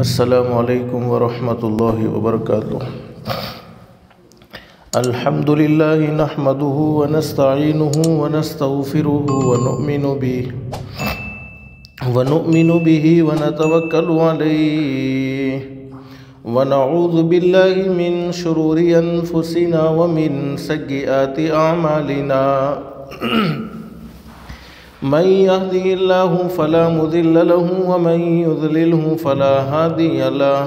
السلام علیکم ورحمۃ اللہ وبرکاتہ۔ الحمد للہ نحمده ونستعینه ونستغفره ونؤمن به ونتوکل علیہ ونعوذ باللہ من شرور انفسنا ومن سیئات اعمالنا من يهده الله فلا مضل له ومن يضلله فلا هادي له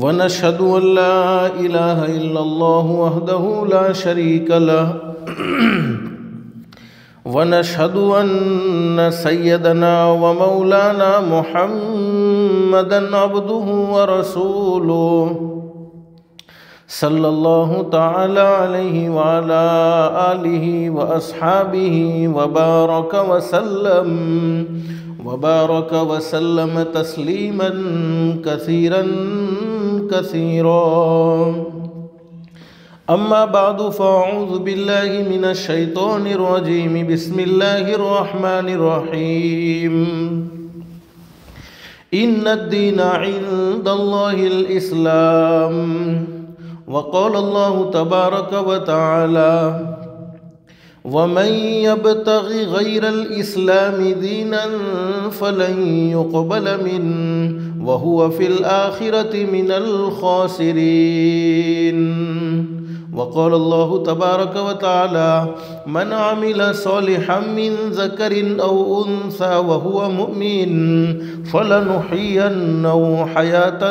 ونشهد أن لا إله إلا الله وحده لا شريك له ونشهد أن سيدنا ومولانا محمدا عبده ورسوله صلی اللہ تعالی علیہ وعلا آلہ واصحابہ وبارک وسلم تسلیما کثیرا کثیرا اما بعد فاعوذ باللہ من الشیطان الرجیم بسم اللہ الرحمن الرحیم ان الدین عند اللہ الاسلام وقال الله تبارك وتعالى ومن يبتغ غير الإسلام دينا فلن يقبل منه وهو في الآخرة من الخاسرين وقال الله تبارك وتعالى من عمل صالحا من ذكر أو أنثى وهو مؤمن فلنحيينه حياة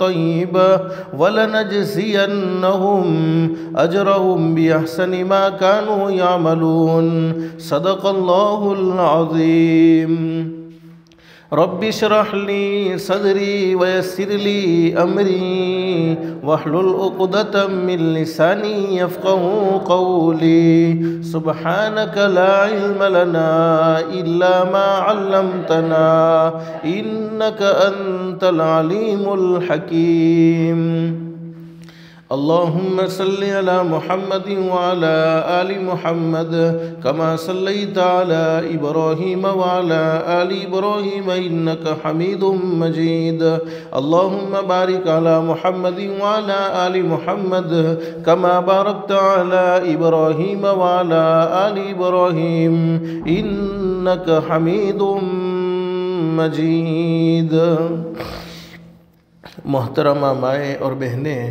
طيبة ولنجزينهم أجرهم بأحسن ما كانوا يعملون صدق الله العظيم رب اشرح لي صدري ويسر لي أمري واحلل عقدة من لساني يفقهوا قولي سبحانك لا علم لنا إلا ما علمتنا إنك أنت العليم الحكيم اللهم صل على محمد وعلى آل محمد كما صليت على إبراهيم وعلى آل إبراهيم إنك حميد مجيد اللهم بارك على محمد وعلى آل محمد كما باركت على إبراهيم وعلى آل إبراهيم إنك حميد مجيد۔ محترمہ مائیں اور بہنیں،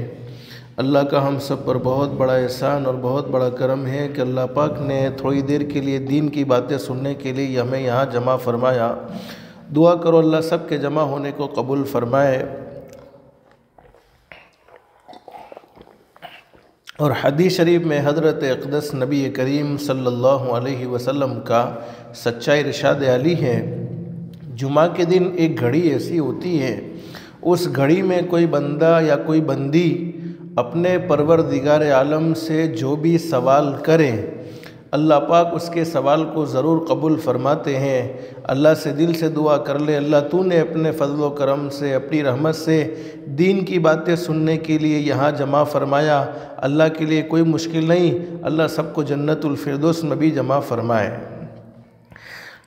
اللہ کا ہم سب پر بہت بڑا احسان اور بہت بڑا کرم ہے کہ اللہ پاک نے تھوڑی دیر کے لیے دین کی باتیں سننے کے لیے ہمیں یہاں جمع فرمایا۔ دعا کرو اللہ سب کے جمع ہونے کو قبول فرمائے۔ اور حدیث شریف میں حضرت اقدس نبی کریم صلی اللہ علیہ وسلم کا سچا ارشاد علی ہے، جمعہ کے دن ایک گھڑی ایسی ہوتی ہے، اس گھڑی میں کوئی بندہ یا کوئی بندی اپنے پروردگار عالم سے جو بھی سوال کرے اللہ پاک اس کے سوال کو ضرور قبول فرماتے ہیں۔ اللہ سے دل سے دعا کر لے، اللہ تو نے اپنے فضل و کرم سے، اپنی رحمت سے دین کی باتیں سننے کے لیے یہاں جمع فرمایا، اللہ کے لیے کوئی مشکل نہیں، اللہ سب کو جنت الفردوس میں بھی جمع فرمائے۔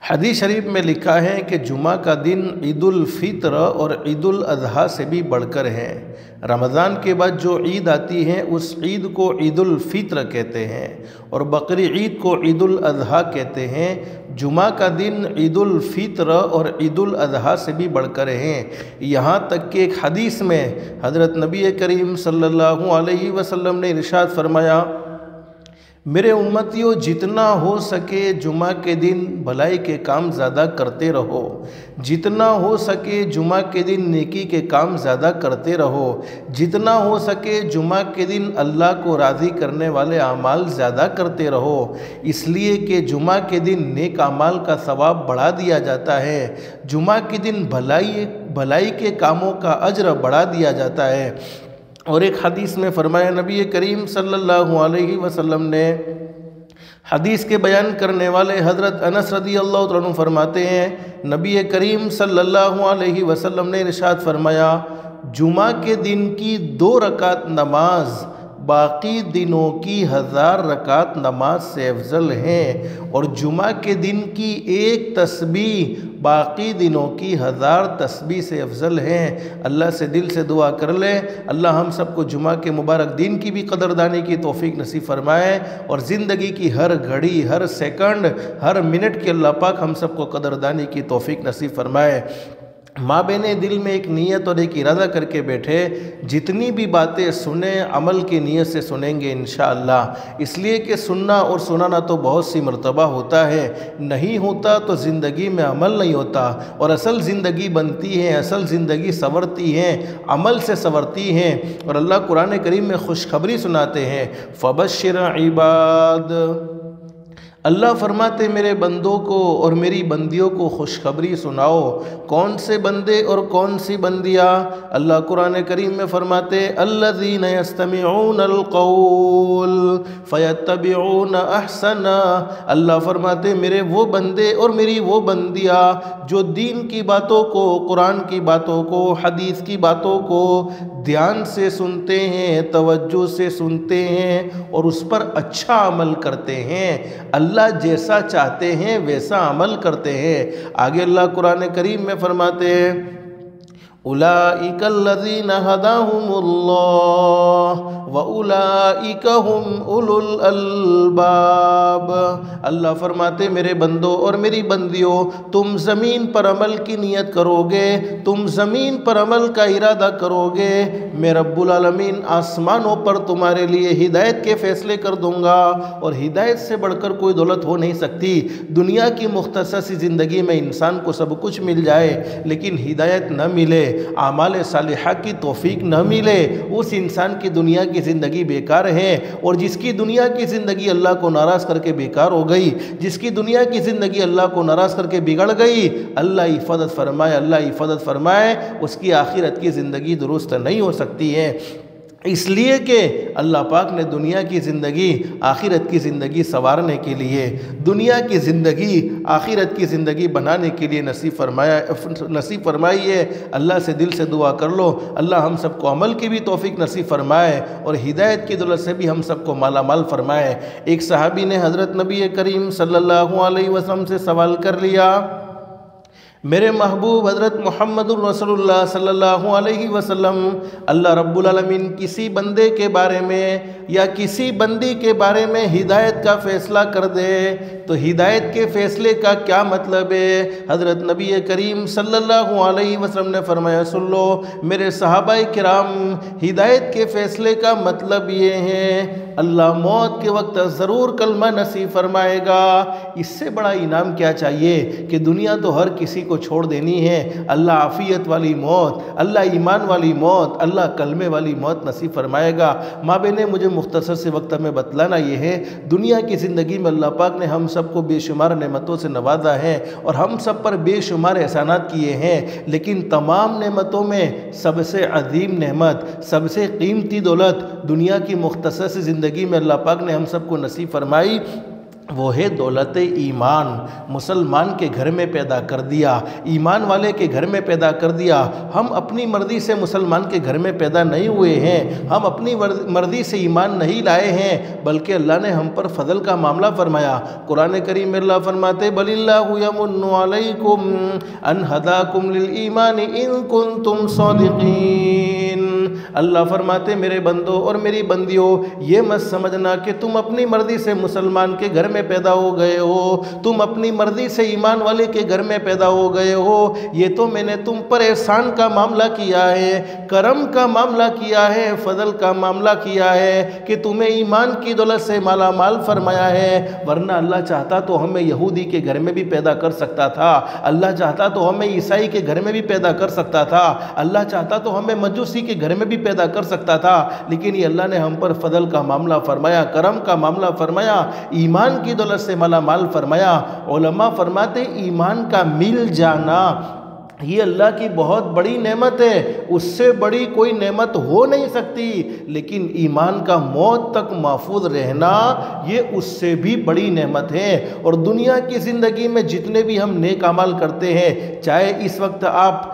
حدیث شریف میں لکھا ہے کہ جمعہ کا دن عید الفطر اور عید الاضحیٰ سے بھی بڑھ کر ہے۔ رمضان کے بعد جو عید آتی ہے اس عید کو عید الفطر کہتے ہیں اور بقری عید کو عید الاضحیٰ کہتے ہیں۔ جمعہ کا دن عید الفطر اور عید الاضحیٰ سے بھی بڑھ کر ہیں، یہاں تک کہ ایک حدیث میں حضرت نبی کریم صلی اللہ علیہ وسلم نے ارشاد فرمایا، میرے امتیوں جتنا ہو سکے جمعہ کے دن بھلائی کے کام زیادہ کرتے رہو، جتنا ہو سکے جمعہ کے دن نیکی کے کام زیادہ کرتے رہو، جتنا ہو سکے جمعہ کے دن اللہ کو راضی کرنے والے اعمال زیادہ کرتے رہو، اس لیے کہ جمعہ کے دن نیک اعمال کا ثواب بڑھا دیا جاتا ہے، جمعہ کے دن بھلائی کے کاموں کا اجر بڑھا دیا جاتا ہے۔ اور ایک حدیث میں فرمایا نبی کریم صلی اللہ علیہ وسلم نے، حدیث کے بیان کرنے والے حضرت انس رضی اللہ عنہ فرماتے ہیں، نبی کریم صلی اللہ علیہ وسلم نے ارشاد فرمایا، جمعہ کے دن کی 2 رکعت نماز باقی دنوں کی 1000 رکعت نماز سے افضل ہیں، اور جمعہ کے دن کی ایک تسبیح باقی دنوں کی 1000 تسبیح سے افضل ہیں۔ اللہ سے دل سے دعا کر لیں، اللہ ہم سب کو جمعہ کے مبارک دن کی بھی قدردانی کی توفیق نصیب فرمائے، اور زندگی کی ہر گھڑی، ہر سیکنڈ، ہر منٹ کے اللہ پاک ہم سب کو قدردانی کی توفیق نصیب فرمائے۔ ماں بہنیں دل میں ایک نیت اور ایک ارادہ کر کے بیٹھے، جتنی بھی باتیں سنیں عمل کی نیت سے سنیں گے انشاءاللہ، اس لیے کہ سننا اور سنانا تو بہت سی مرتبہ ہوتا ہے، نہیں ہوتا تو زندگی میں عمل نہیں ہوتا، اور اصل زندگی بنتی ہے، اصل زندگی سنورتی ہے، عمل سے سنورتی ہے۔ اور اللہ قرآن کریم میں خوشخبری سناتے ہیں، فَبَشِّرْ عِبَادِ، اللہ فرماتے میرے بندوں کو اور میری بندیوں کو خوشخبری سناؤ۔ کون سے بندے اور کون سی بندیاں؟ اللہ قرآن کریم میں فرماتے الذین یستمعون القول فیتبعون احسنا، اللہ فرماتے میرے وہ بندے اور میری وہ بندیاں جو دین کی باتوں کو، قرآن کی باتوں کو، حدیث کی باتوں کو دھیان سے سنتے ہیں، توجہ سے سنتے ہیں اور اس پر اچھا عمل کرتے ہیں، اللہ جیسا چاہتے ہیں ویسا عمل کرتے ہیں۔ آگے اللہ قرآن کریم میں فرماتے ہیں اولئک الذین ھداھم اللہ واولئک ھم اولو الالباب، اللہ فرماتے میرے بندوں اور میری بندیوں تم زمین پر عمل کی نیت کرو گے، تم زمین پر عمل کا ارادہ کرو گے، میں رب العالمین آسمانوں پر تمہارے لیے ہدایت کے فیصلے کر دوں گا، اور ہدایت سے بڑھ کر کوئی دولت ہو نہیں سکتی۔ دنیا کی مختصر سی زندگی میں انسان کو سب کچھ مل جائے لیکن ہدایت نہ ملے، اعمال صالحہ کی توفیق نہ ملے، اس انسان کی دنیا کی زندگی بیکار ہے، اور جس کی دنیا کی زندگی اللہ کو ناراض کر کے بیکار ہو گئی، جس کی دنیا کی زندگی اللہ کو ناراض کر کے بگڑ گئی، اللہ حفاظت فرمائے، اللہ حفاظت فرمائے، اس کی آخرت کی زندگی درست نہیں ہو سکتی ہے۔ اس لیے کہ اللہ پاک نے دنیا کی زندگی آخرت کی زندگی سنوارنے کے لیے، دنیا کی زندگی آخرت کی زندگی بنانے کے لیے نصیب فرمائی ہے۔ اللہ سے دل سے دعا کر لو، اللہ ہم سب کو عمل کی بھی توفیق نصیب فرمائے اور ہدایت کی دولت سے بھی ہم سب کو مالا مال فرمائے۔ ایک صحابی نے حضرت نبی کریم صلی اللہ علیہ وسلم سے سوال کر لیا، میرے محبوب حضرت محمد الرسول اللہ صلی اللہ علیہ وسلم، اللہ رب العالمین کسی بندے کے بارے میں یا کسی بندی کے بارے میں ہدایت کا فیصلہ کر دے تو ہدایت کے فیصلے کا کیا مطلب ہے؟ حضرت نبی کریم صلی اللہ علیہ وسلم نے فرمایا سن لو میرے صحابہ کرام، ہدایت کے فیصلے کا مطلب یہ ہے اللہ موت کے وقت ضرور کلمہ نصیب فرمائے گا۔ اس سے بڑا انعام کیا چاہیے کہ دنیا تو ہر کسی کو چھوڑ دینی ہے، اللہ عافیت والی موت، اللہ ایمان والی موت، اللہ کلمے والی موت نصیب فرمائے گا۔ ماں بہنیں مجھے مختصر سے وقت میں بتلانا یہ ہے، دنیا کی زندگی میں اللہ پاک نے ہم سب کو بے شمار نعمتوں سے نوازا ہے اور ہم سب پر بے شمار احسانات کیے ہیں، لیکن تمام نعمتوں میں سب سے عظیم نعمت، سب سے قیمتی دولت دنیا کی مختصر سی زندگی میں اللہ پاک نے ہم سب کو نصیب فرمائی، وہ ہے دولت ایمان۔ مسلمان کے گھر میں پیدا کر دیا، ایمان والے کے گھر میں پیدا کر دیا۔ ہم اپنی مرضی سے مسلمان کے گھر میں پیدا نہیں ہوئے ہیں، ہم اپنی مرضی سے ایمان نہیں لائے ہیں، بلکہ اللہ نے ہم پر فضل کا معاملہ فرمایا۔ قرآن کریم میں اللہ فرماتے بل اللہ یمن علیکم ان ہداکم للایمان ان کنتم صادقین، اللہ فرماتے میرے بندوں اور میری بندیوں یہ مت سمجھنا کہ تم اپنی مرضی سے مسلمان کے گھر میں پیدا ہو گئے ہو، تم اپنی مرضی سے ایمان والے کے گھر میں پیدا ہو گئے ہو، یہ تو میں نے تم پر احسان کا معاملہ کیا ہے، کرم کا معاملہ کیا ہے، فضل کا معاملہ کیا ہے کہ تمہیں ایمان کی دولت سے مالا مال فرمایا ہے، ورنہ اللہ چاہتا تو ہمیں یہودی کے گھر میں بھی پیدا کر سکتا تھا، اللہ چاہتا تو ہمیں عیسائی کے گھر میں بھی پیدا کر سکتا تھا، اللہ چاہتا تو ہمیں مجوسی کے گھر میں بھی پیدا کر سکتا تھا، لیکن یہ اللہ نے ہم پر فضل کا معاملہ فرمایا، کرم کا معاملہ فرمایا، ایمان کی دولت سے مالا مال فرمایا۔ علماء فرماتے ایمان کا مل جانا یہ اللہ کی بہت بڑی نعمت ہے، اس سے بڑی کوئی نعمت ہو نہیں سکتی، لیکن ایمان کا موت تک محفوظ رہنا یہ اس سے بھی بڑی نعمت ہے۔ اور دنیا کی زندگی میں جتنے بھی ہم نیک اعمال کرتے ہیں، چاہے اس وقت آپ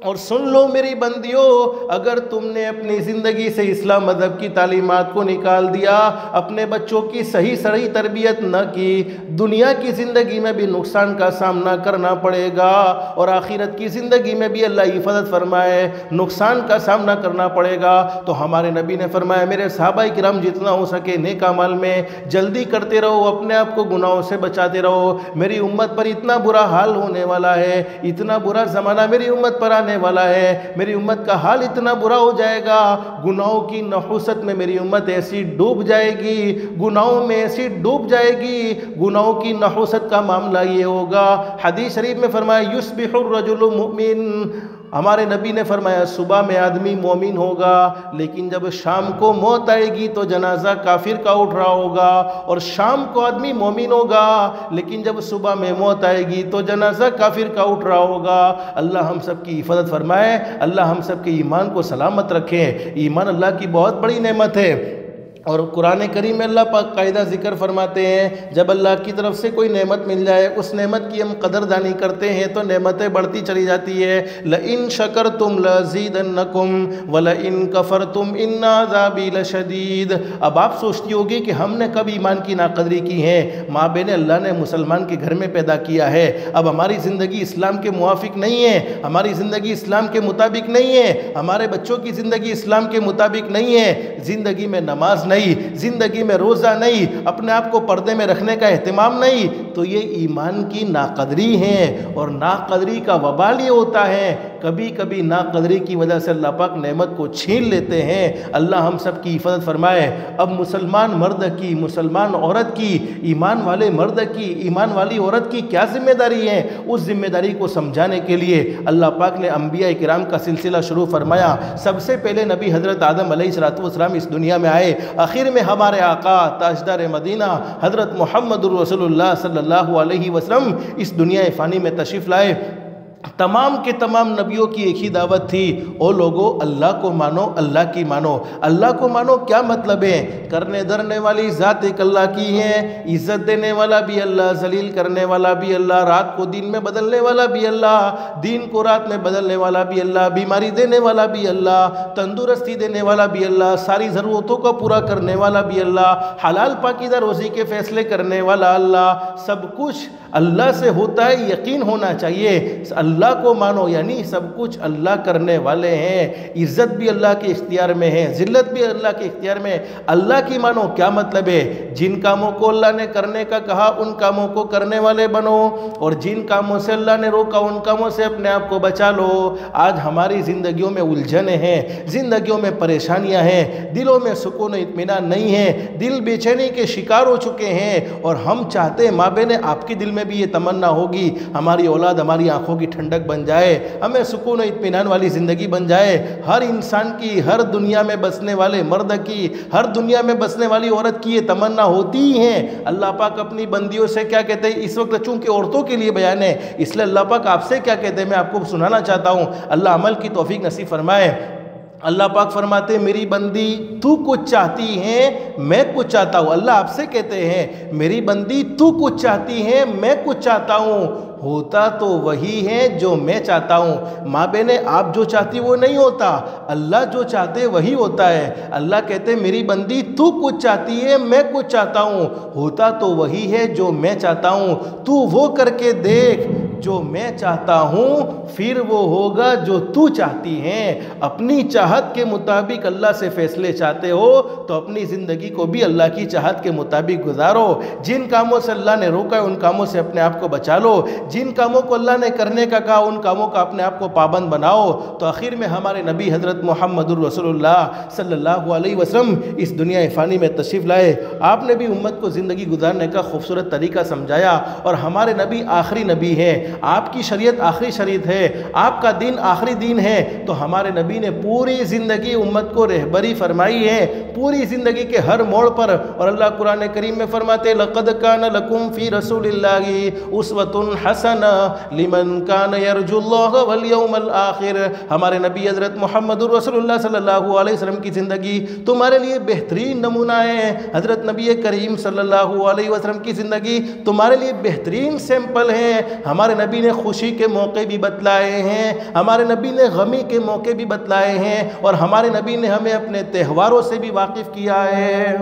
اور سن لو میری بندیوں، اگر تم نے اپنی زندگی سے اسلام مذہب کی تعلیمات کو نکال دیا، اپنے بچوں کی صحیح تربیت نہ کی، دنیا کی زندگی میں بھی نقصان کا سامنا کرنا پڑے گا، اور آخرت کی زندگی میں بھی اللہ حفاظت فرمائے نقصان کا سامنا کرنا پڑے گا۔ تو ہمارے نبی نے فرمایا میرے صحابہ کرام جتنا ہو سکے نیک اعمال میں جلدی کرتے رہو، اپنے آپ کو گناہوں سے بچاتے رہو۔ میری امت پر اتنا برا حال ہونے والا ہے، اتنا برا زمانہ میری امت پر آنے والا ہے، میری امت کا حال اتنا برا ہو جائے گا، گناہوں کی نحوست میں میری امت ایسی ڈوب جائے گی، گناہوں میں ایسی ڈوب جائے گی، گناہوں کی نحوست کا معاملہ یہ ہوگا۔ حدیث شریف میں فرمایا یصبح الرجل مؤمن، ہمارے نبی نے فرمایا صبح میں آدمی مومن ہوگا، لیکن جب شام کو موت آئے گی تو جنازہ کافر کا اٹھ رہا ہوگا، اور شام کو آدمی مومن ہوگا لیکن جب صبح میں موت آئے گی تو جنازہ کافر کا اٹھ رہا ہوگا۔ اللہ ہم سب کی حفاظت فرمائے، اللہ ہم سب کے ایمان کو سلامت رکھے۔ ایمان اللہ کی بہت بڑی نعمت ہے، اور قرآن کریم میں اللہ پاک قاعدہ ذکر فرماتے ہیں جب اللہ کی طرف سے کوئی نعمت مل جائے اس نعمت کی ہم قدردانی کرتے ہیں تو نعمتیں بڑھتی چلی جاتی ہے۔ لَإِن شَكَرْتُمْ لَأَزِيدَنَّكُمْ وَلَإِن كَفَرْتُمْ إِنَّ عَذَابِي لَشَدِيدٌ۔ اب آپ سوچتی ہوگی کہ ہم نے کب ایمان کی ناقدری کی ہے؟ ماں بہن اللہ نے مسلمان کے گھر میں پیدا کیا ہے، اب ہماری زندگی اسلام کے موافق نہیں ہے، ہماری زندگی اسلام کے مطابق نہیں ہے، ہمارے بچوں کی زندگی اسلام کے مطابق نہیں ہے، زندگی میں نماز نہیں، زندگی میں روزہ نہیں، اپنے آپ کو پردے میں رکھنے کا اہتمام نہیں، تو یہ ایمان کی ناقدری ہے، اور ناقدری کا وبال یہ ہوتا ہے کبھی کبھی ناقدری کی وجہ سے اللہ پاک نعمت کو چھین لیتے ہیں۔ اللہ ہم سب کی حفاظت فرمائے۔ اب مسلمان مرد کی، مسلمان عورت کی، ایمان والے مرد کی، ایمان والی عورت کی کیا ذمہ داری ہے؟ اس ذمہ داری کو سمجھانے کے لیے اللہ پاک نے انبیاء کرام کا سلسلہ شروع فرمایا۔ سب سے پہلے نبی حضرت آدم علیہ السلام اس دنیا میں آئے، آخر میں ہمارے آقا تاجدار مدینہ حضرت محمد رسول اللہ صلی اللہ علیہ وسلم اس دنیا فانی میں تشریف لائے۔ تمام کے تمام نبیوں کی ایک ہی دعوت تھی، او لوگو اللہ کو مانو، اللہ کی مانو۔ اللہ کو مانو کیا مطلب ہے؟ کرنے دھرنے والی ذات ایک اللہ کی ہے، عزت دینے والا بھی اللہ، ذلیل کرنے والا بھی اللہ، رات کو دن میں بدلنے والا بھی اللہ، دن کو رات میں بدلنے والا بھی اللہ، بیماری دینے والا بھی اللہ، تندرستی دینے والا بھی اللہ، ساری ضرورتوں کو پورا کرنے والا بھی اللہ، حلال پاکیزہ روزی کے فیصلے کرنے والا اللہ۔ سب کچھ اللہ سے ہوتا ہے، یقین ہونا چاہیے۔ اللہ کو مانو یعنی سب کچھ اللہ کرنے والے ہیں، عزت بھی اللہ کے اختیار میں ہے، ذلت بھی اللہ کے اختیار میں ہے۔ اللہ کی مانو کیا مطلب ہے؟ جن کاموں کو اللہ نے کرنے کا کہا ان کاموں کو کرنے والے بنو، اور جن کاموں سے اللہ نے روکا ان کاموں سے اپنے آپ کو بچا لو۔ آج ہماری زندگیوں میں الجھنیں ہیں، زندگیوں میں پریشانیاں ہیں، دلوں میں سکون و اطمینان نہیں ہے، دل بے چینی کے شکار ہو چکے ہیں، اور ہم چاہتے ہیں، ماں بہنیں آپ کے دل میں بھی یہ تمنا ہوگی ہماری اولاد ہماری آنکھوں کی ٹھنڈک بن جائے، ہمیں سکون و اطمینان والی زندگی بن جائے۔ ہر انسان کی، ہر دنیا میں بسنے والے مرد کی، ہر دنیا میں بسنے والی عورت کی یہ تمنا ہوتی ہی ہے۔ اللہ پاک اپنی بندیوں سے کیا کہتے ہیں؟ اس وقت چونکہ عورتوں کے لیے بیان ہے اس لیے اللہ پاک آپ سے کیا کہتے ہیں میں آپ کو سنانا چاہتا ہوں، اللہ عمل کی توفیق نصیب فرمائے۔ اللہ پاک فرماتے ہیں میری بندی تو کچھ چاہتی ہے میں کچھ چاہتا ہوں۔ اللہ آپ سے کہتے ہیں میری بندی تو کچھ چاہتی ہے میں کچھ چاہتا ہوں، ہوتا تو وہی ہے جو میں چاہتا ہوں۔ ماں بہنیں آپ جو چاہتی وہ نہیں ہوتا، اللہ جو چاہتے وہی ہوتا ہے۔ اللہ کہتے ہیں میری بندی تو کچھ چاہتی ہے میں کچھ چاہتا ہوں، ہوتا تو وہی ہے جو میں چاہتا ہوں، تو وہ کر کے دیکھ جو میں چاہتا ہوں پھر وہ ہوگا جو تو چاہتی ہیں۔ اپنی چاہت کے مطابق اللہ سے فیصلے چاہتے ہو تو اپنی زندگی کو بھی اللہ کی چاہت کے مطابق گزارو۔ جن کاموں سے اللہ نے روکا ہے ان کاموں سے اپنے آپ کو بچا لو، جن کاموں کو اللہ نے کرنے کا کہا ان کاموں کا اپنے آپ کو پابند بناؤ۔ تو آخر میں ہمارے نبی حضرت محمد الرسول اللہ صلی اللہ علیہ وسلم اس دنیا فانی میں تشریف لائے۔ آپ نے بھی امت کو زندگی گزارنے کا خوبصورت طریقہ سمجھایا، اور ہمارے نبی آخری نبی ہیں، آپ کی شریعت آخری شریعت ہے، آپ کا دین آخری دین ہے، تو ہمارے نبی نے پوری زندگی امت کو رہبری فرمائی ہے، پوری زندگی کے ہر موڑ پر۔ اور اللہ قرآن کریم میں فرماتے لَقَدْ كَانَ لَكُمْ فِي رَسُولِ اللَّهِ أُسْوَةٌ حَسَنَةٌ لِمَنْ كَانَ يَرْجُو اللَّهَ وَالْيَوْمَ الْآخِرَ۔ ہمارے نبی حضرت محمد رسول اللہ صلی اللہ علیہ وسلم کی زندگی تمہارے لیے بہترین نمونہ ہے، حضرت نبی کریم صلی اللہ علیہ وسلم کی زندگی تمہارے لیے بہترین سیمپل ہے۔ ہمارے نبی نے خوشی کے موقع بھی بتلائے ہیں، ہمارے نبی نے غمی کے موقع بھی بتلائے ہیں، اور ہمارے نبی نے ہمیں اپنے تہواروں سے بھی واقف کیا ہے۔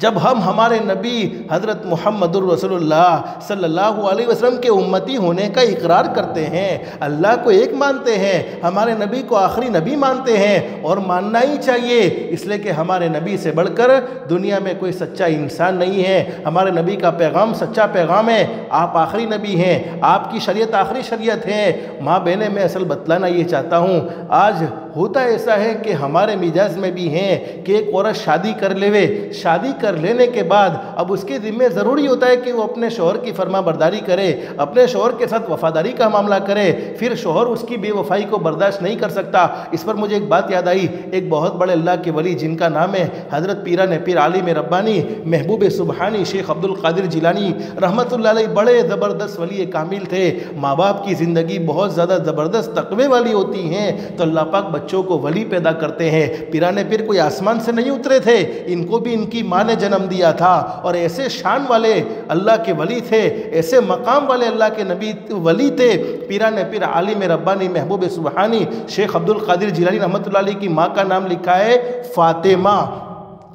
جب ہم ہمارے نبی حضرت محمد الرسول اللہ صلی اللہ علیہ وسلم کے امتی ہونے کا اقرار کرتے ہیں، اللہ کو ایک مانتے ہیں، ہمارے نبی کو آخری نبی مانتے ہیں، اور ماننا ہی چاہیے، اس لیے کہ ہمارے نبی سے بڑھ کر دنیا میں کوئی سچا انسان نہیں ہے۔ ہمارے نبی کا پیغام سچا پیغام ہے، آپ آخری نبی ہیں، آپ کی شریعت آخری شریعت ہے۔ ماں بہنیں، میں اصل بتلانا یہ چاہتا ہوں، آج ہوتا ایسا ہے کہ ہمارے مزاج میں بھی ہیں کہ ایک عورت شادی کر لیوے، شادی کر لینے کے بعد اب اس کے ذمہ ضروری ہوتا ہے کہ وہ اپنے شوہر کی فرما برداری کرے، اپنے شوہر کے ساتھ وفاداری کا معاملہ کرے، پھر شوہر اس کی بے وفائی کو برداشت نہیں کر سکتا۔ اس پر مجھے ایک بات یاد آئی، ایک بہت بڑے اللہ کے ولی جن کا نام ہے حضرت پیران پیر عالم ربانی محبوب سبحانی شیخ عبد القادر جیلانی رحمۃ اللہ علیہ، بڑے زبردست ولی کامل تھے۔ ماں باپ کی زندگی بہت زیادہ زبردست تقوی والی ہوتی ہیں تو اللہ پاک بچوں کو ولی پیدا کرتے ہیں۔ پیران پیر کوئی آسمان سے نہیں اترے تھے، ان کو بھی ان کی ماں نے جنم دیا تھا، اور ایسے شان والے اللہ کے ولی تھے، ایسے مقام والے اللہ کے نبی ولی تھے۔ پیران پیر عالم ربانی محبوب سبحانی شیخ عبد القادر جیلانی رحمۃ اللہ علیہ کی ماں کا نام لکھا ہے فاطمہ،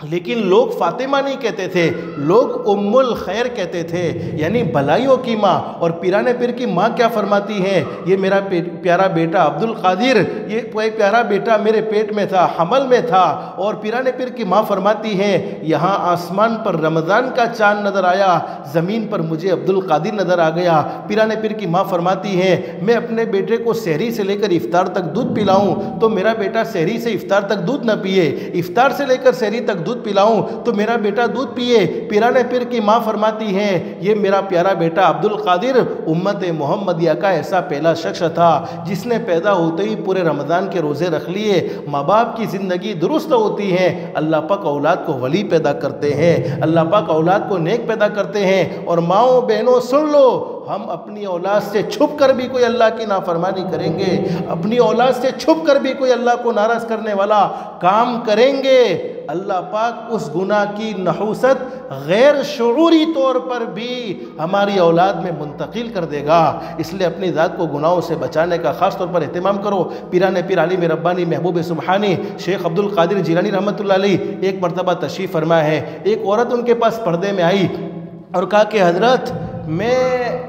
لیکن لوگ فاطمہ نہیں کہتے تھے، لوگ ام الخیر کہتے تھے، یعنی بھلائیوں کی ماں۔ اور پیران پیر کی ماں کیا فرماتی ہیں، یہ میرا پیارا بیٹا عبد القادر، یہ پیارا بیٹا میرے پیٹ میں تھا، حمل میں تھا۔ اور پیران پیر کی ماں فرماتی ہیں، یہاں آسمان پر رمضان کا چاند نظر آیا، زمین پر مجھے عبد القادر نظر آ گیا۔ پیران پیر کی ماں فرماتی ہیں، میں اپنے بیٹے کو سحری سے لے کر افطار تک دودھ پلاؤں تو میرا بیٹا سحری سے افطار تک دودھ نہ پیے، افطار سے لے کر سحری تک دودھ پلاؤں تو میرا بیٹا دودھ پیے۔ پیران پیر کی ماں فرماتی ہیں، یہ میرا پیارا بیٹا عبد القادر امت محمدیہ کا ایسا پہلا شخص تھا جس نے پیدا ہوتے ہی پورے رمضان کے روزے رکھ لیے۔ ماں باپ کی زندگی درست ہوتی ہے، اللہ پاک اولاد کو ولی پیدا کرتے ہیں، اللہ پاک اولاد کو نیک پیدا کرتے ہیں۔ اور ماؤں بہنوں سن لو، ہم اپنی اولاد سے چھپ کر بھی کوئی اللہ کی نافرمانی کریں گے، اپنی اولاد سے چھپ کر بھی کوئی اللہ کو ناراض کرنے والا کام کریں گے، اللہ پاک اس گناہ کی نحوست غیر شعوری طور پر بھی ہماری اولاد میں منتقل کر دے گا۔ اس لیے اپنی ذات کو گناہوں سے بچانے کا خاص طور پر اہتمام کرو۔ پیران پیر عالم ربانی محبوب سبحانی شیخ عبد القادر جیلانی رحمۃ اللہ علیہ ایک مرتبہ تشریف فرما ہے، ایک عورت ان کے پاس پردے میں آئی اور کہا کہ حضرت، میں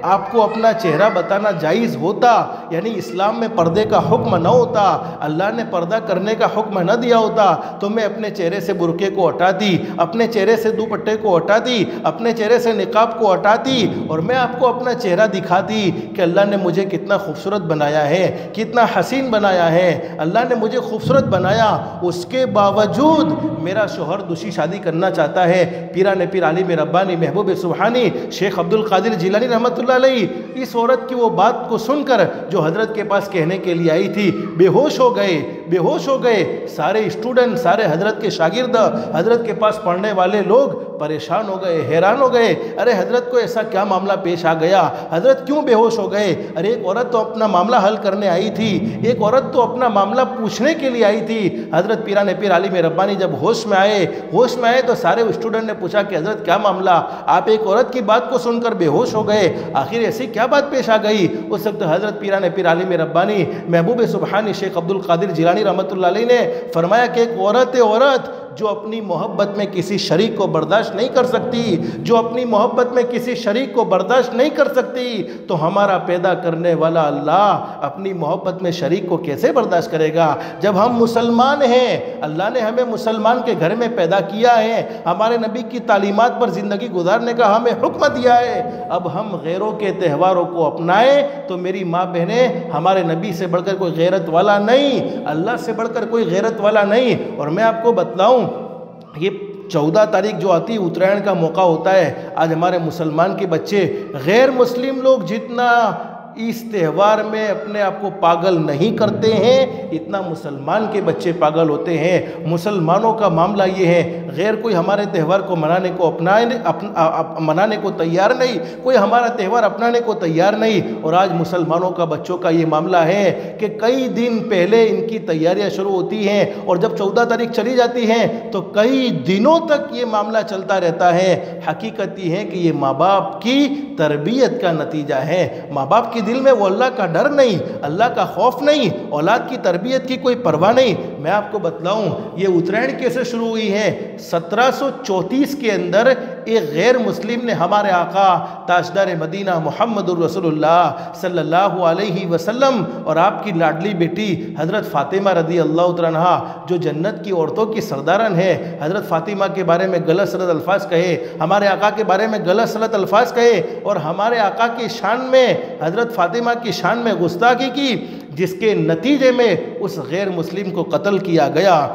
آپ کو اپنا چہرہ بتانا جائز ہوتا، یعنی اسلام میں پردے کا حکم نہ ہوتا، اللہ نے پردہ کرنے کا حکم نہ دیا ہوتا تو میں اپنے چہرے سے برقعے کو ہٹاتی، اپنے چہرے سے دوپٹے کو ہٹاتی، اپنے چہرے سے نقاب کو ہٹاتی، اور میں آپ کو اپنا چہرہ دکھاتی کہ اللہ نے مجھے کتنا خوبصورت بنایا ہے، کتنا حسین بنایا ہے، اللہ نے مجھے خوبصورت بنایا، اس کے باوجود میرا شوہر دوسری شادی کرنا چاہتا ہے۔ پیران پیر عالم ربانی محبوب سبحانی شیخ عبد القادر جیلانی رحمۃ اللہ علیہ اس عورت کی وہ بات کو سن کر جو حضرت کے پاس کہنے کے لیے آئی تھی، بے ہوش ہو گئے، بے ہوش ہو گئے۔ سارے اسٹوڈنٹ، سارے حضرت کے شاگرد، حضرت کے پاس پڑھنے والے لوگ پریشان ہو گئے، حیران ہو گئے، ارے حضرت کو ایسا کیا معاملہ پیش آ گیا، حضرت کیوں بے ہوش ہو گئے؟ ارے ایک عورت تو اپنا معاملہ حل کرنے آئی تھی، ایک عورت تو اپنا معاملہ پوچھنے کے لیے آئی تھی۔ حضرت پیران پیر عالم ربانی جب ہوش میں آئے تو سارے اسٹوڈنٹ نے پوچھا کہ حضرت کیا معاملہ، آپ ایک عورت کی بات کو سن کر بے ہوش ہو گئے، آخر ایسی کیا بات پیش آ گئی؟ اس وقت حضرت پیران پیر عالم ربانی محبوب سبحانی شیخ عبد القادر جیلانی رحمۃ اللہ علیہ نے فرمایا کہ ایک عورت جو اپنی محبت میں کسی شریک کو برداشت نہیں کر سکتی، جو اپنی محبت میں کسی شریک کو برداشت نہیں کر سکتی، تو ہمارا پیدا کرنے والا اللہ اپنی محبت میں شریک کو کیسے برداشت کرے گا؟ جب ہم مسلمان ہیں، اللہ نے ہمیں مسلمان کے گھر میں پیدا کیا ہے، ہمارے نبی کی تعلیمات پر زندگی گزارنے کا ہمیں حکم دیا ہے، اب ہم غیروں کے تہواروں کو اپنائیں تو میری ماں بہنیں، ہمارے نبی سے بڑھ کر کوئی غیرت والا نہیں، اللہ سے بڑھ کر کوئی غیرت والا نہیں۔ اور میں آپ کو بتلاؤں، یہ 14 تاریخ جو آتی اترائن کا موقع ہوتا ہے، آج ہمارے مسلمان کے بچے غیر مسلم لوگ جتنا اس تہوار میں اپنے آپ کو پاگل نہیں کرتے ہیں، اتنا مسلمان کے بچے پاگل ہوتے ہیں۔ مسلمانوں کا معاملہ یہ ہے، غیر کوئی ہمارے تہوار کو منانے کو تیار نہیں، کوئی ہمارا تہوار اپنانے کو تیار نہیں۔ اور آج مسلمانوں کا بچوں کا یہ معاملہ ہے کہ کئی دن پہلے ان کی تیاریاں شروع ہوتی ہیں، اور جب 14 تاریخ چلی جاتی ہیں تو کئی دنوں تک یہ معاملہ چلتا رہتا ہے۔ حقیقت یہ ہے کہ یہ ماں باپ کی تربیت کا نتیجہ ہے۔ ماں باپ کے دل میں وہ اللہ کا ڈر نہیں، اللہ کا خوف نہیں، اولاد کی تربیت کی کوئی پرواہ نہیں۔ میں آپ کو بتلاؤں یہ اترائن کیسے شروع ہوئی ہے۔ 1734 کے اندر ایک غیر مسلم نے ہمارے آقا تاجدار مدینہ محمد الرسول اللہ صلی اللہ علیہ وسلم اور آپ کی لاڈلی بیٹی حضرت فاطمہ رضی اللہ عنہا جو جنت کی عورتوں کی سردارن ہے، حضرت فاطمہ کے بارے میں غلط سلط الفاظ کہے، ہمارے آقا کے بارے میں غلط سلط الفاظ کہے، اور ہمارے آقا کی شان میں حضرت فاطمہ کی شان میں گستاخی کی، جس کے نتیجے میں اس غیر مسلم کو قتل کیا گیا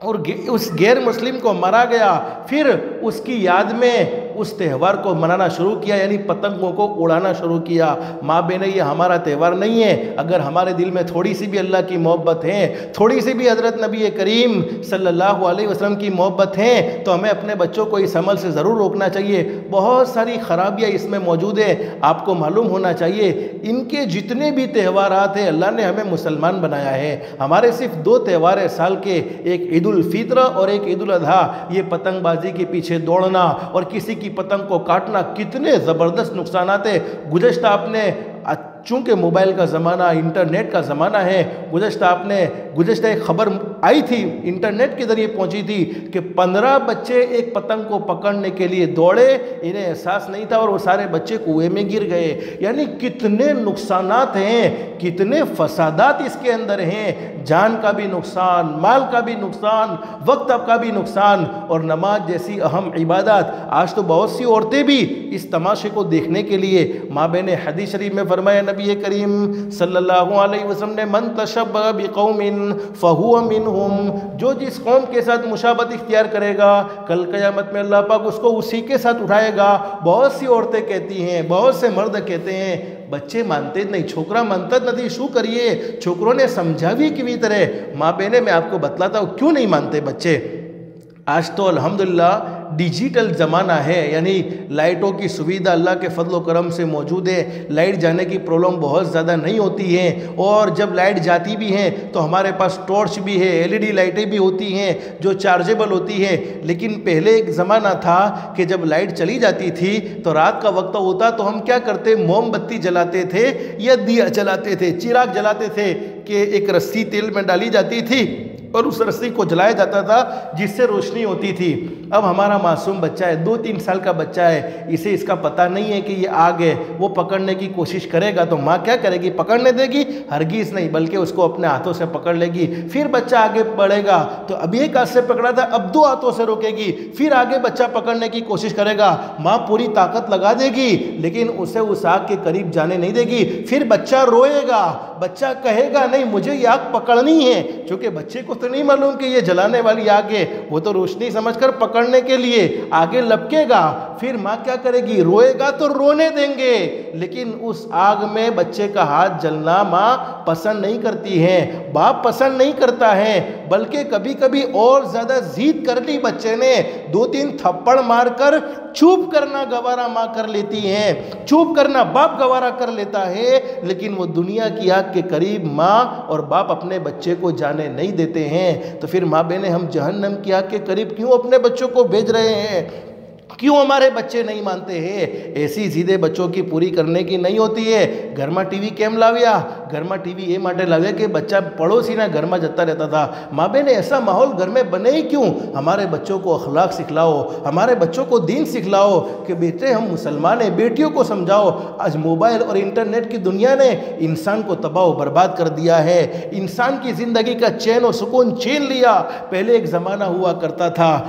اور اس غیر مسلم کو مرا گیا۔ پھر اس کی یاد میں اس تہوار کو منانا شروع کیا، یعنی پتنگوں کو اڑانا شروع کیا۔ ماں بہنیں یہ ہمارا تہوار نہیں ہے۔ اگر ہمارے دل میں تھوڑی سی بھی اللہ کی محبت ہے، تھوڑی سی بھی حضرت نبی کریم صلی اللہ علیہ وسلم کی محبت ہے، تو ہمیں اپنے بچوں کو اس عمل سے ضرور روکنا چاہیے۔ بہت ساری خرابیاں اس میں موجود ہیں، آپ کو معلوم ہونا چاہیے۔ ان کے جتنے بھی تہوارات ہیں، اللہ نے ہمیں مسلمان بنایا ہے۔ ہمارے صرف 2 تہوار ہیں سال کے، ایک عید الفطر اور ایک عید الاضحیٰ۔ یہ پتنگ بازی کے پیچھے دوڑنا اور کسی کی پتنگ کو کاٹنا کتنے زبردست نقصانات ہیں۔ گزشتہ آپ نے چونکہ موبائل کا زمانہ، انٹرنیٹ کا زمانہ ہے، گزشتہ ایک خبر آئی تھی، انٹرنیٹ کے ذریعے پہنچی تھی کہ 15 بچے ایک پتنگ کو پکڑنے کے لیے دوڑے، انہیں احساس نہیں تھا اور وہ سارے بچے کنویں میں گر گئے۔ یعنی کتنے نقصانات ہیں، کتنے فسادات اس کے اندر ہیں، جان کا بھی نقصان، مال کا بھی نقصان، وقت کا بھی نقصان، اور نماز جیسی اہم عبادات۔ آج تو بہت سی عورتیں بھی اس تماشے کو دیکھنے کے لیے، ماں بہن حدیث شریف میں فرمایا نبی کریم صلی اللہ علیہ وسلم نے، من تشبہ بقوم فہو منہم، جو جس قوم کے ساتھ مشابہت اختیار کرے گا، کل قیامت میں اللہ پاک اس کو اسی کے ساتھ اٹھائے گا۔ بہت سی عورتیں کہتی ہیں، بہت سے مرد کہتے ہیں، بچے مانتے نہیں، چھوکرا مانتا نہیں، شو کریے؟ چھوکروں نے سمجھا بھی کی طرح۔ ماں بہنیں میں آپ کو بتلاتا ہوں کیوں نہیں مانتے بچے۔ آج تو الحمدللہ ڈیجیٹل زمانہ ہے، یعنی لائٹوں کی سویدھا اللہ کے فضل و کرم سے موجود ہے، لائٹ جانے کی پرابلم بہت زیادہ نہیں ہوتی ہے، اور جب لائٹ جاتی بھی ہیں تو ہمارے پاس ٹارچ بھی ہے، LED لائٹیں بھی ہوتی ہیں جو چارجیبل ہوتی ہیں۔ لیکن پہلے ایک زمانہ تھا کہ جب لائٹ چلی جاتی تھی تو رات کا وقت ہوتا تو ہم کیا کرتے، موم بتی جلاتے تھے یا دیا جلاتے تھے، چراغ جلاتے تھے کہ ایک رسی تیل میں ڈالی جاتی تھی اور اس رسی کو جلایا جاتا تھا جس سے روشنی ہوتی تھی۔ اب ہمارا معصوم بچہ ہے، 2-3 سال کا بچہ ہے، اسے اس کا پتہ نہیں ہے کہ یہ آگ ہے، وہ پکڑنے کی کوشش کرے گا تو ماں کیا کرے گی؟ پکڑنے دے گی؟ ہرگز نہیں، بلکہ اس کو اپنے ہاتھوں سے پکڑ لے گی۔ پھر بچہ آگے بڑھے گا تو اب ایک ہاتھ سے پکڑا تھا، اب 2 ہاتھوں سے روکے گی، پھر آگے بچہ پکڑنے کی کوشش کرے گا، ماں پوری طاقت لگا دے گی لیکن اسے اس آگ کے قریب جانے نہیں دے گی۔ پھر بچہ روئے گا، بچہ کہے گا نہیں مجھے یہ آگ پکڑنی ہے، چونکہ بچے کو تو نہیں معلوم کہ یہ جلانے والی آگ ہے، وہ تو روشنی سمجھ کر پکڑنے کے لیے آگے لپکے گا۔ پھر ماں کیا کرے گی؟ روئے گا تو رونے دیں گے، لیکن اس آگ میں بچے کا ہاتھ جلنا ماں پسند نہیں کرتی ہے، باپ پسند نہیں کرتا ہے، بلکہ کبھی کبھی اور زیادہ ضد کر لی بچے نے، 2-3 تھپڑ مار کر چوپ کرنا گوارا ماں کر لیتی ہیں، چوپ کرنا باپ گوارا کر لیتا ہے، لیکن وہ دنیا کی آگ کے قریب ماں اور باپ اپنے بچے کو جانے نہیں دیتے ہیں۔ تو پھر ماں بہنیں ہم جہنم کی آگ کے قریب کیوں اپنے بچوں کو بھیج رہے ہیں؟ کیوں ہمارے بچے نہیں مانتے ہیں؟ ایسی ضدیں بچوں کی پوری کرنے کی نہیں ہوتی ہے۔ گھر میں ٹی وی کیم لاویا، گھر میں ٹی وی یہ ماٹے لاویا کہ بچہ پڑوسی نہ گھر میں جتا رہتا تھا۔ ماں بہن ایسا ماحول گھر میں بنے ہی کیوں؟ ہمارے بچوں کو اخلاق سکھلاؤ، ہمارے بچوں کو دین سکھلاؤ کہ بیٹے ہم مسلمان ہیں، بیٹیوں کو سمجھاؤ۔ آج موبائل اور انٹرنیٹ کی دنیا نے انسان کو تباہ و برباد کر دیا ہے، انسان کی زندگی کا چین و سکون چھین لیا۔ پہلے ایک زمانہ ہوا کرتا تھا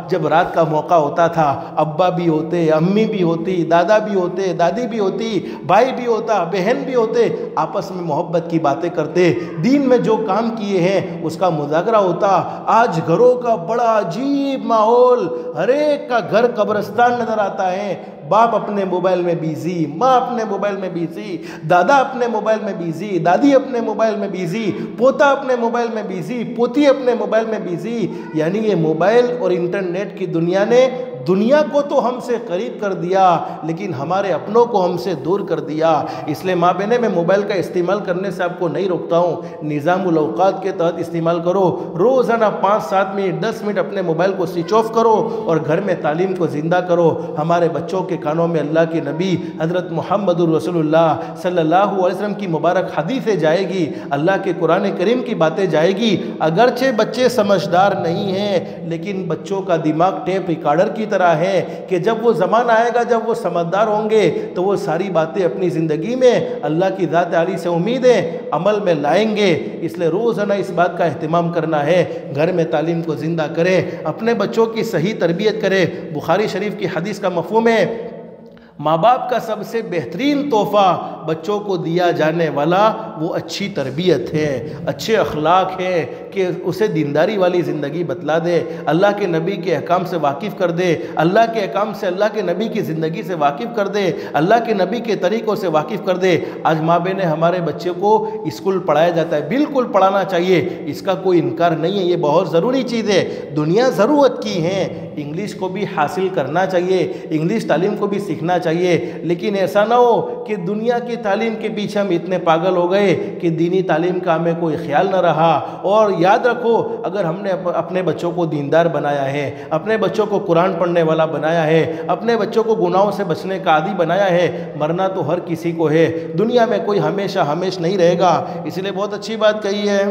جب رات کا موقع ہوتا تھا، ابا بھی ہوتے، امی بھی ہوتی، دادا بھی ہوتے، دادی بھی ہوتی، بھائی بھی ہوتا، بہن بھی ہوتے، آپس میں محبت کی باتیں کرتے، دین میں جو کام کیے ہیں اس کا مذاکرہ ہوتا۔ آج گھروں کا بڑا عجیب ماحول، ہر ایک کا گھر قبرستان نظر آتا ہے۔ باپ اپنے موبائل میں بیزی، ماں اپنے موبائل میں بیزی، دادا اپنے موبائل میں بیزی، دادی اپنے موبائل میں بیزی، پوتا اپنے موبائل میں بیزی، پوتی اپنے موبائل میں بیزی۔ یعنی یہ موبائل اور انٹرنیٹ کی دنیا نے دنیا کو تو ہم سے قریب کر دیا لیکن ہمارے اپنوں کو ہم سے دور کر دیا۔ اس لیے ماں بہنیں، میں موبائل کا استعمال کرنے سے آپ کو نہیں روکتا ہوں، نظام الاوقات کے تحت استعمال کرو۔ روزانہ 5-7 منٹ 10 منٹ اپنے موبائل کو سوئچ آف کرو اور گھر میں تعلیم کو زندہ کرو۔ ہمارے بچوں کے کانوں میں اللہ کے نبی حضرت محمد رسول اللہ صلی اللہ علیہ وسلم کی مبارک حدیثیں جائے گی، اللہ کے قرآن کریم کی باتیں جائے گی۔ اگرچہ بچے سمجھدار نہیں ہیں لیکن بچوں کا دماغ ٹیپ ریکارڈر کی طرح ہے کہ جب وہ زمانہ آئے گا جب وہ سمجھدار ہوں گے تو وہ ساری باتیں اپنی زندگی میں اللہ کی ذات عالی سے امیدیں عمل میں لائیں گے۔ اس لیے روزانہ اس بات کا اہتمام کرنا ہے، گھر میں تعلیم کو زندہ کریں، اپنے بچوں کی صحیح تربیت کریں۔ بخاری شریف کی حدیث کا مفہوم ہے، ماں باپ کا سب سے بہترین تحفہ بچوں کو دیا جانے والا وہ اچھی تربیت ہے، اچھے اخلاق ہے کہ اسے دینداری والی زندگی بتلا دے، اللہ کے نبی کے احکام سے واقف کر دے، اللہ کے احکام سے، اللہ کے نبی کی زندگی سے واقف کر دے، اللہ کے نبی کے طریقوں سے واقف کر دے۔ آج ماں بہنیں، ہمارے بچے کو اسکول پڑھایا جاتا ہے، بالکل پڑھانا چاہیے، اس کا کوئی انکار نہیں ہے، یہ بہت ضروری چیز ہے، دنیا ضرورت کی ہے، انگلش کو بھی حاصل کرنا چاہیے، انگلش تعلیم کو بھی سیکھنا چاہیے، لیکن ایسا نہ ہو کہ دنیا کی تعلیم کے پیچھے ہم اتنے پاگل ہو گئے کہ دینی تعلیم کا ہمیں کوئی خیال نہ رہا۔ اور یاد رکھو، اگر ہم نے اپنے بچوں کو دیندار بنایا ہے، اپنے بچوں کو قرآن پڑھنے والا بنایا ہے، اپنے بچوں کو گناہوں سے بچنے کا عادی بنایا ہے، مرنا تو ہر کسی کو ہے، دنیا میں کوئی ہمیشہ نہیں رہے گا۔ اس لیے بہت اچھی بات کہی ہے،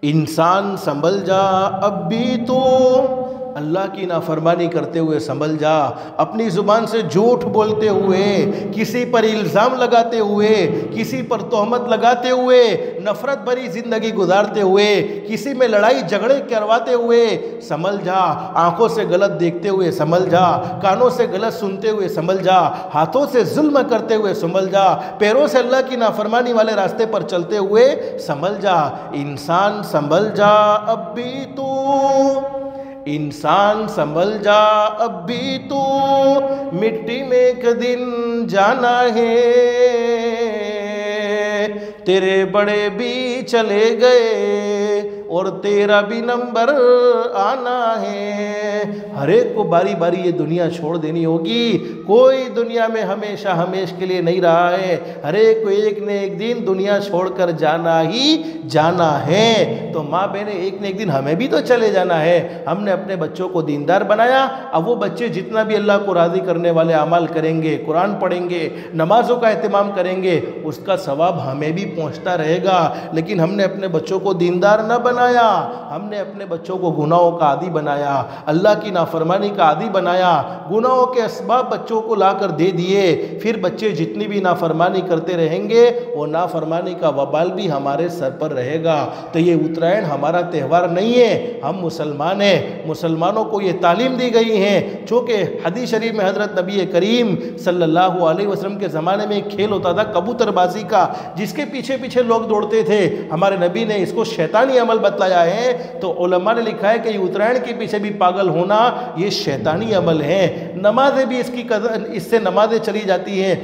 انسان سنبھل جا اب بھی تو، اللہ کی نافرمانی کرتے ہوئے سنبھل جا، اپنی زبان سے جھوٹ بولتے ہوئے، کسی پر الزام لگاتے ہوئے، کسی پر تہمت لگاتے ہوئے، نفرت بھری زندگی گزارتے ہوئے، کسی میں لڑائی جھگڑے کرواتے ہوئے سنبھل جا، آنکھوں سے غلط دیکھتے ہوئے سنبھل جا، کانوں سے غلط سنتے ہوئے سنبھل جا، ہاتھوں سے ظلم کرتے ہوئے سنبھل جا، پیروں سے اللہ کی نافرمانی والے راستے پر چلتے ہوئے سنبھل جا۔ انسان سنبھل جا اب بھی تو، انسان سنبھل جا اب بھی تو، مٹی میں ایک دن جانا ہے، تیرے بڑے بھی چلے گئے اور تیرا بھی نمبر آنا ہے۔ ہر ایک کو باری باری یہ دنیا چھوڑ دینی ہوگی، کوئی دنیا میں ہمیشہ کے لیے نہیں رہا ہے، ہر ایک کو ایک نہ ایک دن دنیا چھوڑ کر جانا ہی جانا ہے۔ تو ماں بہنیں، ایک نہ ایک دن ہمیں بھی تو چلے جانا ہے۔ ہم نے اپنے بچوں کو دیندار بنایا، اب وہ بچے جتنا بھی اللہ کو راضی کرنے والے اعمال کریں گے، قرآن پڑھیں گے، نمازوں کا اہتمام کریں گے، اس کا ثواب ہمیں بھی پہنچتا رہے گا۔ لیکن ہم نے اپنے بچوں کو دیندار نہ بنایا، ہم نے اپنے بچوں کو گناہوں کا عادی بنایا، اللہ کی نافرمانی کا عادی بنایا، گناہوں کے اسباب بچوں کو لا کر دے دیے، پھر بچے جتنی بھی نافرمانی کرتے رہیں گے وہ نافرمانی کا وبال بھی ہمارے سر پر رہے گا۔ تو یہ اترائن ہمارا تہوار نہیں ہے، ہم مسلمان ہیں، مسلمانوں کو یہ تعلیم دی گئی ہے۔ چونکہ حدیث شریف میں حضرت نبی کریم صلی اللہ علیہ وسلم کے زمانے میں ایک کھیل ہوتا تھا کبوتر بازی کا، جس کے پیچھے پیچھے لوگ دوڑتے تھے، ہمارے نبی نے اس کو شیطانی عمل بتلایا ہے۔ تو علماء نے لکھا ہے کہ یہ اترائن کے پیچھے بھی پاگل ہونا یہ شیطانی عمل ہے۔ نمازیں بھی اس سے نمازیں چلی جاتی ہیں،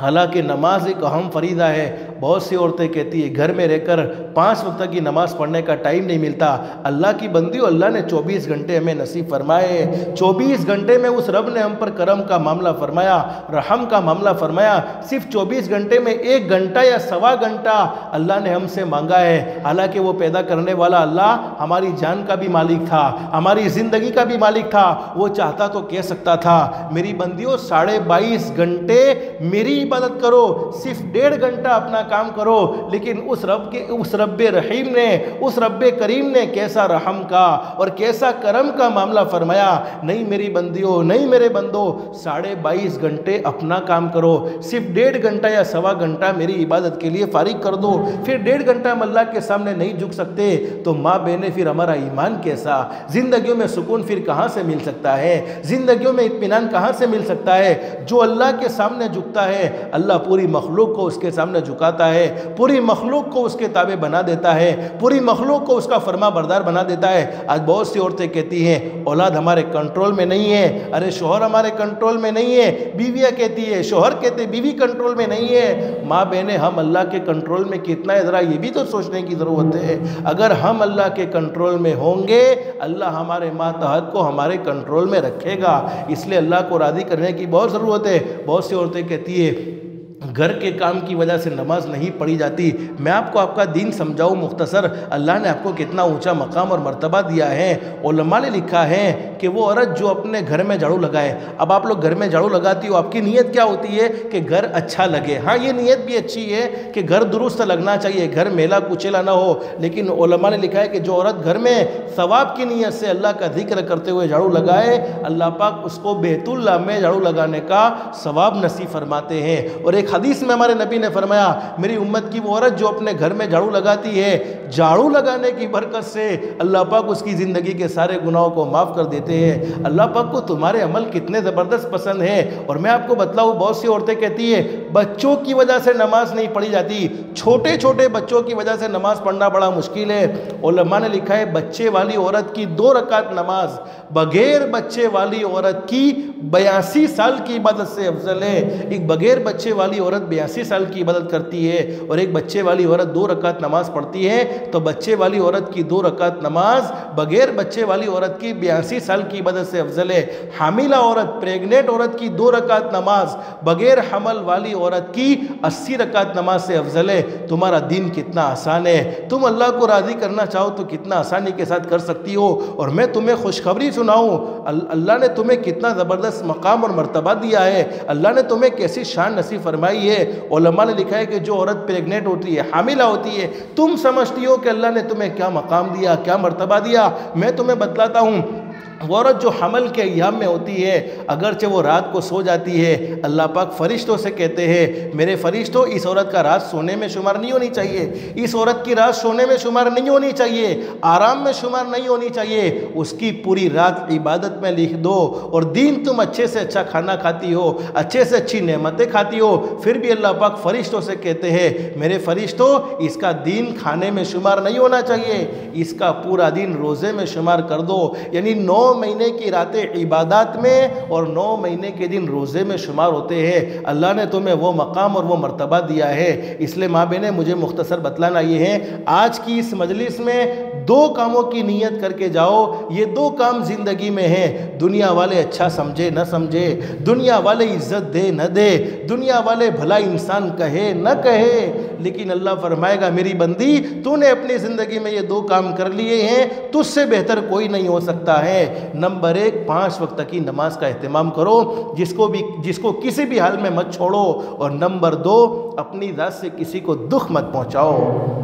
حالانکہ نماز ایک اہم فریضہ ہے۔ بہت سی عورتیں کہتی ہیں گھر میں رہ کر 5 وقت کی نماز پڑھنے کا ٹائم نہیں ملتا۔ اللہ کی بندیو، اللہ نے 24 گھنٹے ہمیں نصیب فرمائے، 24 گھنٹے میں اس رب نے ہم پر کرم کا معاملہ فرمایا، رحم کا معاملہ فرمایا۔ صرف 24 گھنٹے میں 1 گھنٹہ یا سوا گھنٹہ اللہ نے ہم سے مانگا ہے، حالانکہ وہ پیدا کرنے والا اللہ ہماری جان کا بھی مالک تھا، ہماری زندگی کا بھی مالک تھا۔ وہ چاہتا تو کہہ سکتا تھا میری بندیو 22.5 گھنٹے میری عبادت کرو، صرف 1.5 گھنٹہ اپنا کام کرو، لیکن اس رب رحیم نے، اس رب کریم نے کیسا رحم کا اور کیسا کرم کا معاملہ فرمایا، نہیں میری بندیوں، نہیں میرے بندوں، 22.5 گھنٹے اپنا کام کرو، صرف 1.5 گھنٹہ یا سوا گھنٹہ میری عبادت کے لیے فارغ کر دو۔ پھر 1.5 گھنٹہ ہم اللہ کے سامنے نہیں جھک سکتے تو ماں بہنیں پھر ہمارا ایمان کیسا، زندگیوں میں سکون پھر کہاں سے مل سکتا ہے، زندگیوں میں اطمینان کہاں سے مل سکتا ہے؟ جو اللہ کے سامنے جھکتا ہے اللہ پوری مخلوق کو اس کے سامنے جھکاتا فرماتا ہے، پوری مخلوق کو اس کے تابع بنا دیتا ہے، پوری مخلوق کو اس کا فرما بردار بنا دیتا ہے۔ آج بہت سی عورتیں کہتی ہیں اولاد ہمارے کنٹرول میں نہیں ہے، ارے شوہر ہمارے کنٹرول میں نہیں ہے، بیویاں کہتی ہے، شوہر کہتے بیوی کنٹرول میں نہیں ہے۔ ماں بہنیں ہم اللہ کے کنٹرول میں کتنا ہے ذرا یہ بھی تو سوچنے کی ضرورت ہے۔ اگر ہم اللہ کے کنٹرول میں ہوں گے اللہ ہمارے ماتحت کو ہمارے کنٹرول میں رکھے گا، اس لیے اللہ کو راضی کرنے کی بہت ضرورت ہے۔ بہت سی عورتیں کہتی ہے گھر کے کام کی وجہ سے نماز نہیں پڑھی جاتی۔ میں آپ کو آپ کا دین سمجھاؤں مختصر، اللہ نے آپ کو کتنا اونچا مقام اور مرتبہ دیا ہے۔ علماء نے لکھا ہے کہ وہ عورت جو اپنے گھر میں جھاڑو لگائے، اب آپ لوگ گھر میں جھاڑو لگاتی ہو، آپ کی نیت کیا ہوتی ہے کہ گھر اچھا لگے، ہاں یہ نیت بھی اچھی ہے کہ گھر درست لگنا چاہیے، گھر میلا کچیلا نہ ہو، لیکن علماء نے لکھا ہے کہ جو عورت گھر میں ثواب کی نیت سے اللہ کا ذکر کرتے ہوئے جھاڑو لگائے، اللہ پاک اس کو بیت اللہ میں جھاڑو لگانے کا ثواب نصیب فرماتے ہیں۔ اور ایک حدیث میں ہمارے نبی نے فرمایا میری امت کی وہ عورت جو اپنے گھر میں جھاڑو لگاتی ہے، جھاڑو لگانے کی برکت سے اللہ پاک اس کی زندگی کے سارے گناہوں کو معاف کر دیتے ہیں۔ اللہ پاک کو تمہارے عمل کتنے زبردست پسند ہیں۔ اور میں آپ کو بتلاؤں بہت سی عورتیں کہتی ہیں بچوں کی وجہ سے نماز نہیں پڑھی جاتی، چھوٹے چھوٹے بچوں کی وجہ سے نماز پڑھنا بڑا مشکل ہے۔ علماء نے لکھا ہے بچے والی عورت کی 2 رکعت نماز بغیر بچے والی عورت کی 82 سال کی عبادت سے افضل ہے۔ ایک بغیر بچے والی عورت 82 سال کی عبادت کرتی ہے اور ایک بچے والی عورت 2 رکعت نماز پڑھتی ہے، تو بچے والی عورت کی 2 رکعت نماز بغیر بچے والی عورت کی 82 سال کی عبادت سے افضل ہے۔ حاملہ عورت، پریگننٹ عورت کی 2 رکعت نماز بغیر حمل والی عورت کی 80 رکعت نماز سے افضل ہے۔ تمہارا دین کتنا آسان ہے، تم اللہ کو راضی کرنا چاہو تو کتنا آسانی کے ساتھ کر سکتی ہو۔ اور میں تمہیں خوشخبری سناؤں، اللہ نے تمہیں کتنا زبردست مقام اور مرتبہ دیا ہے، اللہ نے تمہیں کیسی شان نصیب فرمائی ہے۔ علماء نے لکھا ہے کہ جو عورت پریگننٹ ہوتی ہے، حاملہ ہوتی ہے، تم سمجھتی ہو کہ اللہ نے تمہیں کیا مقام دیا، کیا مرتبہ دیا، میں تمہیں بتلاتا ہوں۔ وہ عورت جو حمل کے ایام میں ہوتی ہے، اگرچہ وہ رات کو سو جاتی ہے، اللہ پاک فرشتوں سے کہتے ہیں میرے فرشتوں اس عورت کا رات سونے میں شمار نہیں ہونی چاہیے، اس عورت کی رات سونے میں شمار نہیں ہونی چاہیے، آرام میں شمار نہیں ہونی چاہیے، اس کی پوری رات عبادت میں لکھ دو۔ اور دین تم اچھے سے اچھا کھانا کھاتی ہو، اچھے سے اچھی نعمتیں کھاتی ہو، پھر بھی اللہ پاک فرشتوں سے کہتے ہیں میرے فرشتوں اس کا دین کھانے میں شمار نہیں ہونا چاہیے، اس کا پورا دین روزے میں شمار کر دو۔ یعنی 9 مہینے کی راتیں عبادات میں اور 9 مہینے کے دن روزے میں شمار ہوتے ہیں۔ اللہ نے تمہیں وہ مقام اور وہ مرتبہ دیا ہے۔ اس لیے ماں بہنیں مجھے مختصر بتلانا یہ ہے، آج کی اس مجلس میں 2 کاموں کی نیت کر کے جاؤ، یہ 2 کام زندگی میں ہیں، دنیا والے اچھا سمجھے نہ سمجھے، دنیا والے عزت دے نہ دے، دنیا والے بھلا انسان کہے نہ کہے، لیکن اللہ فرمائے گا میری بندی تو نے اپنی زندگی میں یہ 2 کام کر لیے ہیں، تجھ سے بہتر کوئی نہیں ہو سکتا ہے۔ نمبر 1 5 وقت کی نماز کا اہتمام کرو، جس کو کسی بھی حال میں مت چھوڑو۔ اور نمبر 2 اپنی ذات سے کسی کو دکھ مت پہنچاؤ،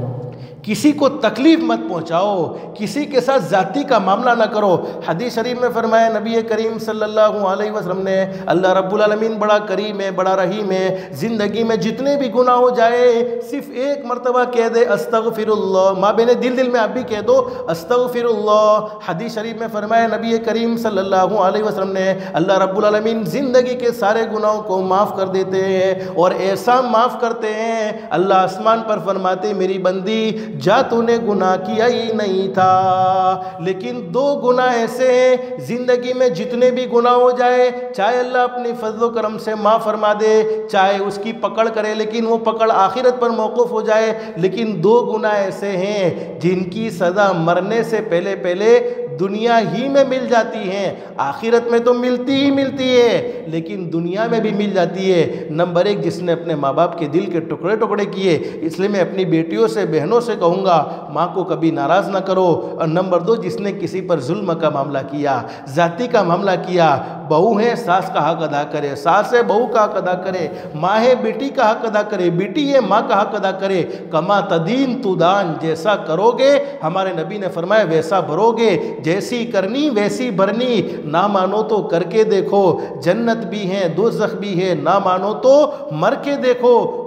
کسی کو تکلیف مت پہنچاؤ، کسی کے ساتھ ذاتی کا معاملہ نہ کرو۔ حدیث شریف میں فرمایا نبی کریم صلی اللہ علیہ وسلم نے اللہ رب العالمین بڑا کریم ہے، بڑا رحیم ہے، زندگی میں جتنے بھی گناہ ہو جائے صرف ایک مرتبہ کہہ دے استغفر اللہ، ماں بہنیں دل میں آپ بھی کہہ دو استغفر اللہ۔ حدیث شریف میں فرمایا نبی کریم صلی اللہ علیہ وسلم نے اللہ رب العالمین زندگی کے سارے گناہوں کو معاف کر دیتے ہیں، اور ایسا معاف کرتے ہیں اللہ آسمان پر فرماتے میری بندی جا تو نے گناہ کیا ہی نہیں تھا، لیکن 2 گناہ ایسے ہیں زندگی میں جتنے بھی گناہ ہو جائے چاہے اللہ اپنی فضل و کرم سے معاف فرما دے، چاہے اس کی پکڑ کرے لیکن وہ پکڑ آخرت پر موقوف ہو جائے، لیکن 2 گناہ ایسے ہیں جن کی سزا مرنے سے پہلے دنیا ہی میں مل جاتی ہیں، آخرت میں تو ملتی ہی ملتی ہے لیکن دنیا میں بھی مل جاتی ہے۔ نمبر 1 جس نے اپنے ماں باپ کے دل کے ٹکڑے ٹکڑے کیے، اس لیے میں اپنی بیٹیوں سے بہنوں سے کہوں گا ماں کو کبھی ناراض نہ کرو۔ اور نمبر 2 جس نے کسی پر ظلم کا معاملہ کیا، ذاتی کا معاملہ کیا، بہو ہے ساس کا حق ادا کرے، ساس ہے بہو کا حق ادا کرے، ماں ہے بیٹی کا حق ادا کرے، بیٹی ہے ماں کا حق ادا کرے، کما تدین تو دان، جیسا کرو گے ہمارے نبی نے فرمایا ویسا بھرو گے، جیسی کرنی ویسی بھرنی، نہ مانو تو کر کے دیکھو، جنت بھی ہے دوزخ بھی ہے، نہ مانو تو مر کے دیکھو،